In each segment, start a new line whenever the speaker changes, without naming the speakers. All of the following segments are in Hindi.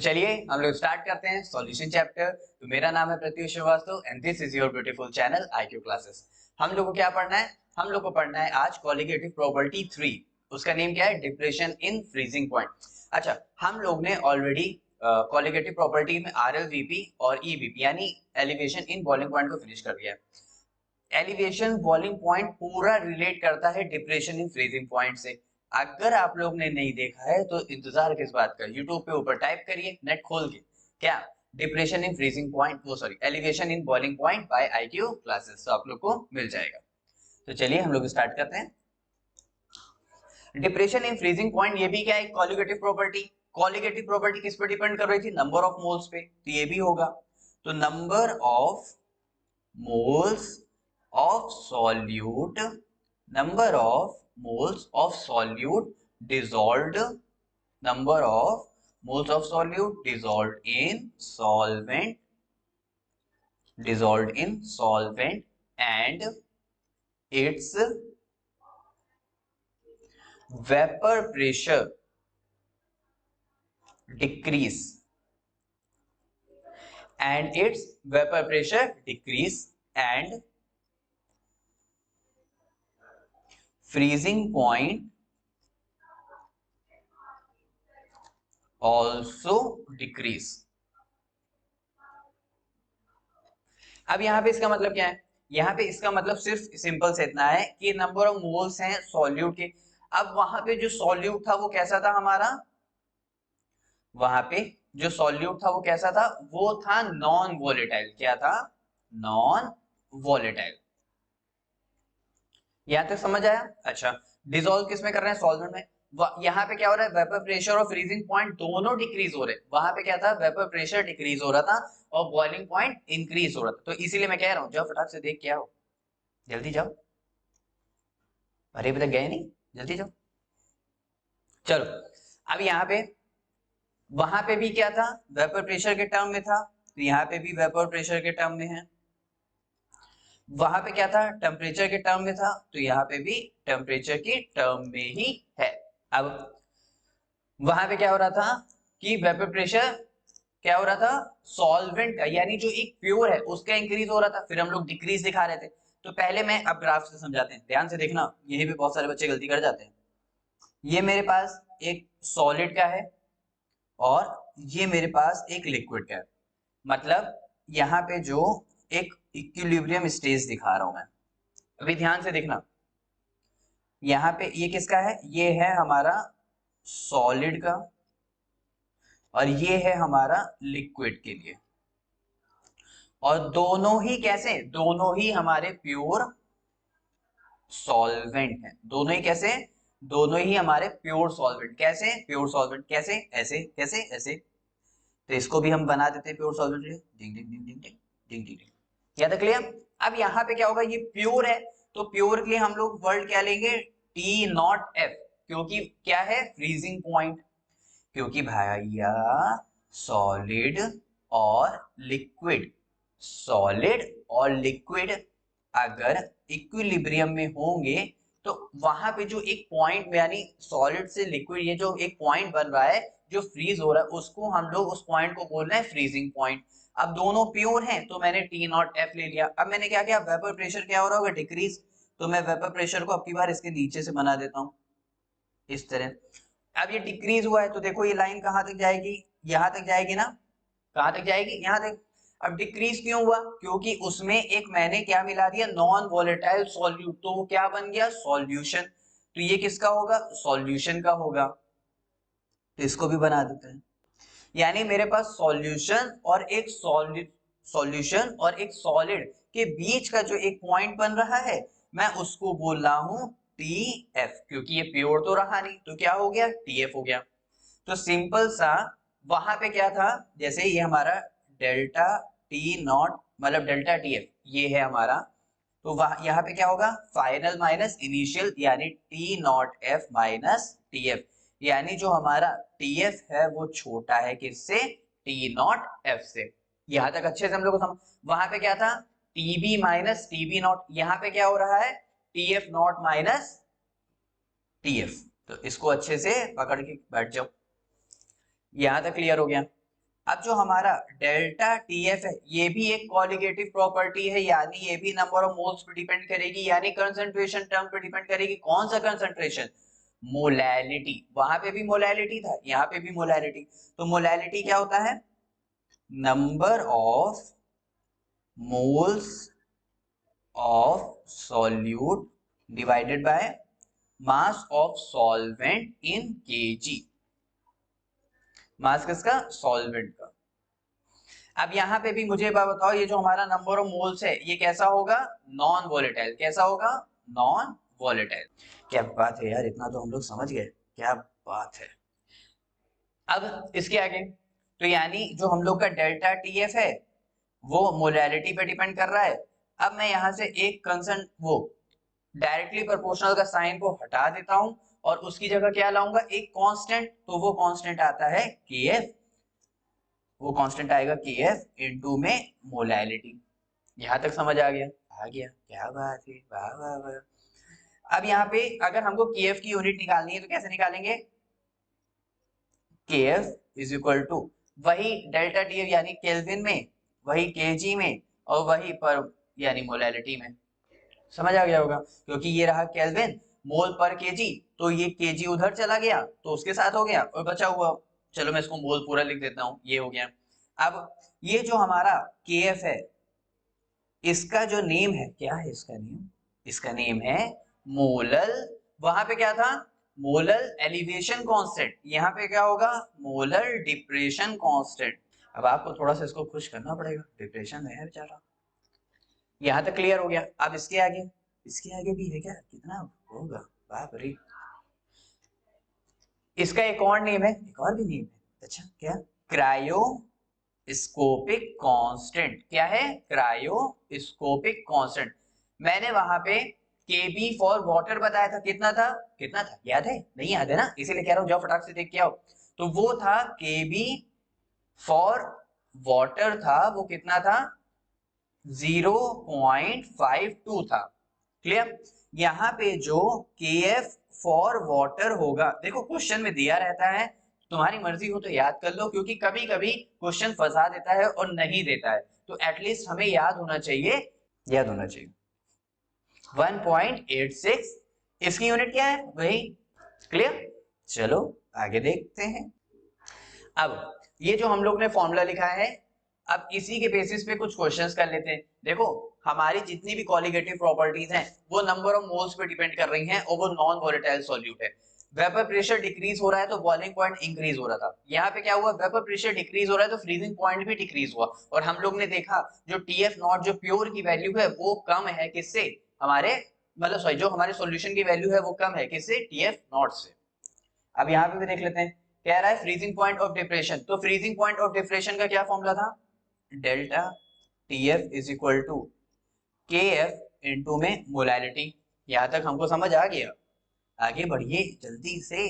चलिए हम लोग स्टार्ट करते हैं सॉल्यूशन चैप्टर। तो मेरा नाम है Pratyush Srivastava and this is your beautiful channel IQ classes. हम लोग को क्या पढ़ना है? हम लोग को पढ़ना है आज कॉलिगेटिव प्रॉपर्टी 3। उसका नेम क्या है? Depression in freezing point. अच्छा, हम लोग ने ऑलरेडी कॉलिगेटिव प्रॉपर्टी में आरएलवीपी और ईवीपी यानी एलिवेशन इन बॉइलिंग पॉइंट को फिनिश कर दिया है। एलिवेशन बॉइलिंग पॉइंट पूरा रिलेट करता है डिप्रेशन इन फ्रीजिंग पॉइंट से। अगर आप लोग ने नहीं देखा है तो इंतजार किस बात का, यूट्यूब पे ऊपर टाइप करिए नेट खोल के, क्या डिप्रेशन इन फ्रीजिंग पॉइंट, वो sorry elevation in boiling point by IQ classes, तो आप लोग को मिल जाएगा। तो चलिए हम लोग स्टार्ट करते हैं। डिप्रेशन इन फ्रीजिंग पॉइंट ये भी क्या है? Colligative property. कॉलिगेटिव प्रॉपर्टी किस पे डिपेंड कर रही थी? नंबर ऑफ मोल्स पे, तो ये भी होगा। तो number of moles of solute, number of moles of solute dissolved, number of moles of solute dissolved in solvent, dissolved in solvent and its vapor pressure decrease, and its vapor pressure decrease and freezing point also decrease। अब यहाँ पे इसका मतलब क्या है? यहाँ पे इसका मतलब सिर्फ सिंपल से इतना है कि नंबर ऑफ मोल्स हैं सॉल्यूट के। अब वहां पे जो सॉल्यूट था वो कैसा था हमारा? वहां पे जो सॉल्यूट था वो कैसा था? वो था नॉन वोलेटाइल। क्या था? Non volatile. यहां तक समझ आया? अच्छा, डिसॉल्व किस में कर रहे हैं? सॉल्वेंट में। यहाँ पे क्या हो रहा है? वेपर प्रेशर और फ्रीजिंग पॉइंट दोनों डिक्रीज हो रहे हैं। वहां पे क्या था? वेपर प्रेशर डिक्रीज हो रहा था और बॉइलिंग पॉइंट इंक्रीज हो रहा था। तो इसीलिए मैं कह रहा हूं जाओ फटाक से देख के आओ, जल्दी जाओ। अरे अभी तक गए नहीं, जल्दी जाओ। चलो, अब यहाँ पे वहां पे भी क्या था? वेपर प्रेशर के टर्म में था, तो यहाँ पे भी वेपर प्रेशर के टर्म में है। वहां पे क्या था? टेम्परेचर के टर्म में था, तो यहाँ पे भी टेम्परेचर की टर्म में ही है। अब वहां पे क्या हो रहा था कि वेपर प्रेशर क्या हो रहा था? सॉल्वेंट का यानी जो एक प्योर है उसका इंक्रीज हो रहा था, फिर हम लोग डिक्रीज दिखा रहे थे। तो पहले मैं अब ग्राफ से समझाते हैं, ध्यान से देखना, यही पे बहुत सारे बच्चे गलती कर जाते हैं। ये मेरे पास एक सॉलिड का है और ये मेरे पास एक लिक्विड का है। मतलब यहाँ पे जो एक इक्विलिब्रियम स्टेज दिखा रहा हूं मैं, अभी ध्यान से देखना। यहाँ पे ये किसका है? ये है हमारा सॉलिड का और ये है हमारा लिक्विड के लिए। और दोनों ही कैसे? दोनों ही हमारे प्योर सॉल्वेंट हैं। दोनों ही कैसे? दोनों ही हमारे प्योर सॉल्वेंट। कैसे प्योर सॉल्वेंट? कैसे? ऐसे। कैसे? ऐसे। तो इसको भी हम बना देते हैं प्योर सॉल्वेंट। डिंग डिंग डिंग डिंग डिंग डिंग डिंग। क्या था? क्लियर? अब यहाँ पे क्या होगा? ये प्योर है, तो प्योर के लिए हम लोग वर्ड क्या लेंगे? टी नॉट एफ, क्योंकि क्या है? Freezing point. क्योंकि भैया सॉलिड और लिक्विड, सॉलिड और लिक्विड अगर इक्विलिब्रियम में होंगे तो वहां पे जो एक पॉइंट यानी सॉलिड से लिक्विड ये जो एक पॉइंट बन रहा है जो फ्रीज हो रहा है, उसको हम लोग उस पॉइंट को बोल रहे हैं फ्रीजिंग पॉइंट। अब दोनों प्योर हैं तो मैंने टी नॉट एफ ले लिया। अब मैंने क्या किया? वेपर प्रेशर क्या हो रहा होगा? डिक्रीज। तो मैं वेपर प्रेशर को अब की बार इसके नीचे से बना देता हूं इस तरह। अब ये डिक्रीज हुआ है तो देखो ये लाइन कहां तक जाएगी? यहां तक जाएगी ना? कहां तक जाएगी? यहां तक। अब डिक्रीज क्यों हुआ? क्योंकि उसमें एक मैंने क्या मिला दिया? नॉन वोलेटाइल सॉल्यूट, तो वो क्या बन गया? सॉल्यूशन। तो ये किसका होगा? सॉल्यूशन का होगा। तो इसको भी बना देते हैं। यानी मेरे पास सॉल्यूशन और एक सॉल्यूशन और एक सॉलिड के बीच का जो एक पॉइंट बन रहा है, मैं उसको बोल रहा हूं टी एफ। क्योंकि ये प्योर तो रहा नहीं तो क्या हो गया? टी एफ हो गया। तो सिंपल सा वहां पे क्या था? जैसे ये हमारा डेल्टा टी नॉट मतलब डेल्टा टी एफ ये है हमारा, तो वहां यहाँ पे क्या होगा? फाइनल माइनस इनिशियल यानी T not F minus T F. यानी जो हमारा टी एफ है वो छोटा है किससे? टी नॉट एफ से। यहां तक अच्छे से हम लोग को समझ। वहां पे क्या था? TB minus TB naught. यहाँ पे क्या हो रहा है? T F not minus T F. तो इसको अच्छे से पकड़ के बैठ जाओ। यहां तक क्लियर हो गया? अब जो हमारा डेल्टा टीएफ है ये भी एक कॉलिगेटिव प्रॉपर्टी है, यानी ये भी नंबर ऑफ मोल्स पे डिपेंड करेगी, यानी कंसंट्रेशन टर्म पे डिपेंड करेगी। कौन सा कंसंट्रेशन? मोलैलिटी। वहां पे भी मोलैलिटी था, यहाँ पे भी मोलैलिटी। तो मोलैलिटी क्या होता है? Number of moles of solute divided by mass of solvent in kg. Mass किसका? सॉल्वेंट का। अब यहाँ पे भी मुझे बताओ, ये जो हमारा नंबर ऑफ मोल्स है ये कैसा होगा? Non volatile. कैसा होगा? Non volatile. क्या बात है यार, इतना तो हम लोग समझ गए। क्या बात है। अब इसके आगे तो यानी जो हम लोग का डेल्टा टीएफ है वो मोलैलिटी पे डिपेंड कर रहा है। अब मैं यहां से एक कंसर्न वो डायरेक्टली प्रोपोर्शनल का साइन को हटा देता हूं और उसकी जगह क्या लाऊंगा? एक कांस्टेंट। तो वो कांस्टेंट आता है केएफ। वो कांस्टेंट आएगा केएफ इनटू में मोलैलिटी। यहां तक समझ आ गया? आ गया। क्या बात है, वाह वाह वाह। अब यहाँ पे अगर हमको केएफ की यूनिट निकालनी है तो कैसे निकालेंगे? केएफ इज इक्वल टू वही डेल्टा टीएफ यानी केल्विन में, वही केजी में, और वही पर यानी मोलैलिटी में। समझ आ गया होगा, क्योंकि ये रहा केल्विन मोल पर केजी, तो ये केजी उधर चला गया तो उसके साथ हो गया और बचा हुआ, चलो मैं इसको मोल पूरा लिख देता हूं, ये हो गया। अब ये जो हमारा केएफ है इसका जो नेम है, क्या है इसका नेम? इसका नेम है मोलल। वहां पे क्या था? Molal elevation constant. यहाँ पे क्या होगा? Molar depression constant. अब आपको थोड़ा सा इसको खुश करना पड़ेगा, डिप्रेशन है बेचारा। यहां तक क्लियर हो गया। अब इसके आगे, इसके आगे भी है क्या? कितना होगा? बाप रे। इसका एक और नेम है, एक और भी नेम है। अच्छा क्या? Cryoscopic constant. क्या है? Cryoscopic constant. मैंने वहां पे केबी फॉर वाटर बताया था, कितना था? कितना था याद है? नहीं याद है ना, इसीलिए कह रहा हूं जाओ फटाक से देख के आओ। तो वो था केबी फॉर वाटर था, वो कितना था? 0.52 था। क्लियर? यहाँ पे जो KF फॉर वाटर होगा, देखो क्वेश्चन में दिया रहता है, तुम्हारी मर्जी हो तो याद कर लो, क्योंकि कभी कभी क्वेश्चन फंसा देता है और नहीं देता है, तो एटलीस्ट हमें याद होना चाहिए, याद होना चाहिए। 1.86 इसकी यूनिट क्या है? वही। क्लियर? चलो आगे देखते हैं। अब ये जो हम लोग ने फॉर्मूला लिखा है, अब इसी के बेसिस पे कुछ क्वेश्चंस कर लेते हैं। देखो हमारी जितनी भी कॉलिगेटिव प्रॉपर्टीज हैं वो नंबर ऑफ मोल्स पे डिपेंड कर रही हैं और वो नॉन वोलेटाइल सॉल्यूट है। वेपर प्रेशर डिक्रीज हो रहा है तो बॉइलिंग पॉइंट इंक्रीज हो रहा था। यहाँ पे क्या हुआ? वेपर प्रेशर डिक्रीज हो रहा है तो फ्रीजिंग पॉइंट भी डिक्रीज हुआ, और हम लोग ने देखा जो टीएफ नॉट जो प्योर की वैल्यू है वो कम है किससे? हमारे मतलब सॉरी, जो हमारे सॉल्यूशन की वैल्यू है वो कम है किससे? टीएफ नॉट से। अब यहाँ पे भी देख लेते हैं, कह रहा है फ्रीजिंग पॉइंट ऑफ डिप्रेशन। तो फ्रीजिंग पॉइंट ऑफ डिप्रेशन का क्या फॉर्मूला था? Delta TF is equal to KF into में मोलैलिटी। यहां तक हमको समझ आ गया? आगे बढ़िए जल्दी से।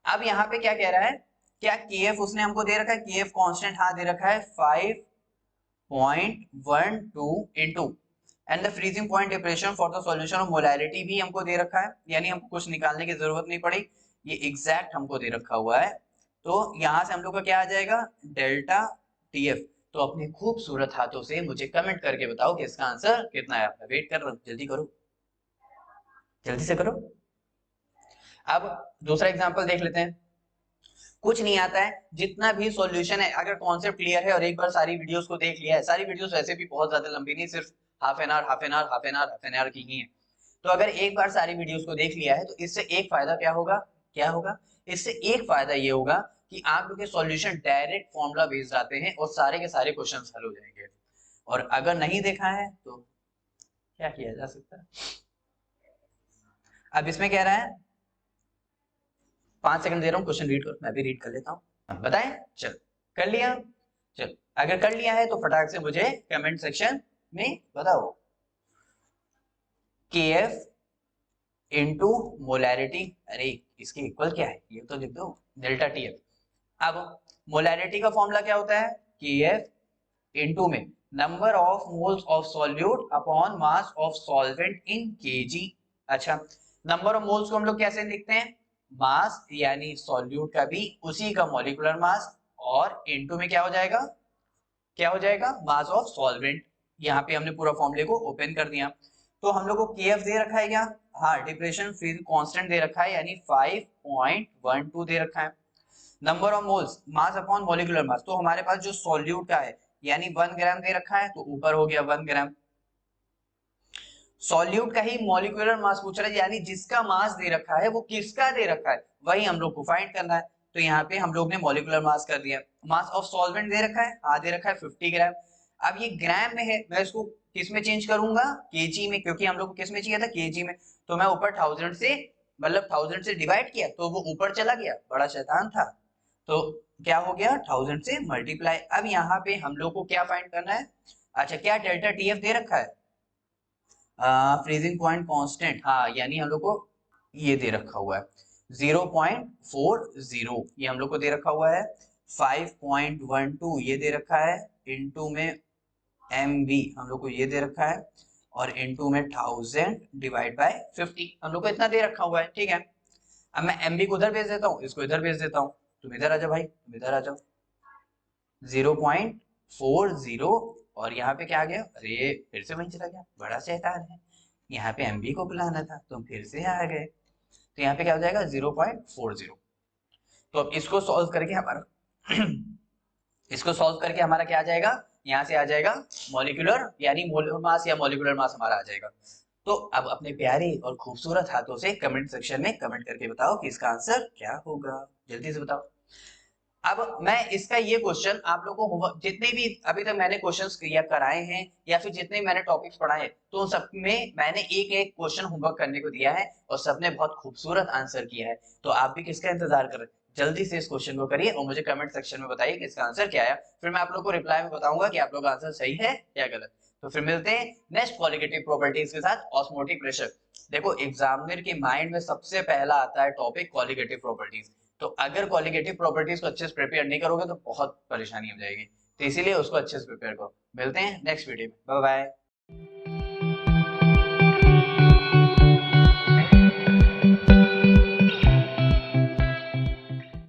अब यहाँ पे क्या कह रहा है? क्या केएफ उसने हमको दे रखा है? केएफ कांस्टेंट हाँ दे रखा है 5.12 into and the freezing point depression for the solution of molality भी हमको दे रखा है, यानी हमको कुछ निकालने की जरूरत नहीं पड़ी, ये एग्जैक्ट हमको दे रखा हुआ है। तो यहां से हम लोग का क्या आ जाएगा? Delta TF. तो अपने खूबसूरत हाथों से मुझे कमेंट करके बताओ कि इसका आंसर कितना है। मैं वेट कर रहा हूं, जल्दी करो, जल्दी से करो। अब दूसरा एग्जांपल देख लेते हैं। कुछ नहीं आता है, जितना भी सॉल्यूशन है, अगर कॉन्सेप्ट क्लियर है और एक बार सारी वीडियोस को देख लिया है, सारी वीडियोस वैसे भी बहुत ज्यादा लंबी नहीं, सिर्फ half an hour half an hour half an hour half an hour की ही है। तो अगर एक बार सारी वीडियोस को देख लिया है तो इससे एक फायदा क्या होगा? क्या होगा? इससे एक फायदा ये होगा कि आप लोग के सॉल्यूशन डायरेक्ट फॉर्मूला बेस्ड आते हैं और सारे के सारे क्वेश्चन हल हो जाएंगे। और अगर नहीं देखा है तो क्या किया जा सकता है? अब इसमें कह रहा है 5 सेकंड दे रहा हूँ, क्वेश्चन रीड करो, मैं भी रीड कर लेता हूँ। बताएं? चल कर लिया? चल अगर कर लिया है तो फटाक से मुझे कमेंट सेक्शन में बताओ। KF इनटू मोलैरिटी, अरे इसके इक्वल क्या है ये तो लिख दो, डेल्टा TF। अब मोलैरिटी का फॉर्मूला क्या होता है? KF इनटू में number of moles of solute upon mass of solvent in KG. अच्छा, नंबर ऑफ मोल्स को हम लोग कैसे लिखते हैं? मास यानी सॉल्यूट का भी उसी का मॉलिक्यूलर मास और इनटू में क्या हो जाएगा मास ऑफ सॉल्वेंट। यहाँ पे हमने पूरा फॉर्मूले को ओपन कर दिया। तो हम लोग को केएफ दे रखा है क्या? हाँ, डिप्रेशन फ्री कांस्टेंट दे रखा है, यानी 5.12 दे रखा है। Number of moles mass upon molecular mass, तो हमारे पास जो सॉल्यूट का है यानी 1 ग्राम दे रखा है, तो ऊपर हो गया 1 ग्राम। सॉल्यूट का ही मॉलिक्यूलर मास पूछ रहा है, यानी जिसका मास दे रखा है वो किसका दे रखा है वही हम लोग को फाइंड करना है। तो यहाँ पे हम लोग ने मॉलिक्यूलर मास कर दिया। मास ऑफ सॉल्वेंट दे रखा है, हाँ दे रखा है 50 ग्राम। अब ये ग्राम में है, मैं इसको किस में चेंज करूंगा? केजी में, क्योंकि हम लोग को किस में चाहिए था? केजी में। तो मैं ऊपर 1000 से मतलब 1000 से डिवाइड किया तो वो ऊपर चला गया, बड़ा शैतान था। तो क्या हो गया? 1000 से मल्टीप्लाई। अब यहाँ पे हम लोग को क्या फाइंड करना है? अच्छा, क्या डेल्टा टीएफ दे रखा है? फ्रीजिंग पॉइंट कांस्टेंट, हाँ, यानी हम लोग को ये दे रखा हुआ है 0.40, ये हम लोग को दे रखा हुआ है। 5.12 ये दे रखा है, इनटू में MB हम लोग को ये दे रखा है, और इनटू में 1000 डिवाइड बाय 50 हम लोग को इतना दे रखा हुआ है। ठीक है, अब मैं MB को उधर भेज देता हूँ, इसको इधर भेज देता हूँ। तुम इधर आ जाओ भाई, तुम इधर आ जाओ। 0.40 और यहाँ पे क्या आ गया? अरे फिर से वहीं चला गया, बड़ा शैतान है। यहाँ पे MB को बुलाना था, तुम फिर से आ गए। तो यहाँ पे क्या हो जाएगा? 0.40। तो अब इसको सॉल्व करके हमारा इसको सॉल्व करके हमारा क्या आ जाएगा? यहाँ से आ जाएगा मॉलिक्यूलर यानी मोलर मास या मॉलिक्यूलर मास हमारा आ जाएगा। तो अब अपने प्यारे और खूबसूरत हाथों से कमेंट सेक्शन में कमेंट करके बताओ कि इसका आंसर क्या होगा। जल्दी से बताओ। अब मैं इसका ये क्वेश्चन आप लोगों को जितने भी अभी तक मैंने क्वेश्चंस किया कराए हैं या फिर जितने मैंने टॉपिक्स पढ़ाए तो उन सब में मैंने एक एक क्वेश्चन होमवर्क करने को दिया है और सबने बहुत खूबसूरत आंसर किया है। तो आप भी किसका इंतजार कर रहे हैं? जल्दी से इस क्वेश्चन को करिए और मुझे कमेंट सेक्शन में बताइए कि इसका आंसर क्या है। फिर मैं आप लोग को रिप्लाई में बताऊंगा कि आप लोग का आंसर सही है या गलत। तो फिर मिलते हैं नेक्स्ट क्वालिटेटिव प्रॉपर्टीज के साथ, ऑस्मोटिक प्रेशर। देखो एग्जामिनर के माइंड में सबसे पहला आता है टॉपिक क्वालिटेटिव प्रॉपर्टीज। तो अगर क्वालिटेटिव प्रॉपर्टीज को अच्छे से प्रिपेयर नहीं करोगे तो बहुत परेशानी हो जाएगी। तो इसीलिए उसको अच्छे से प्रिपेयर करो। मिलते हैं नेक्स्ट वीडियो में, बाय बाय।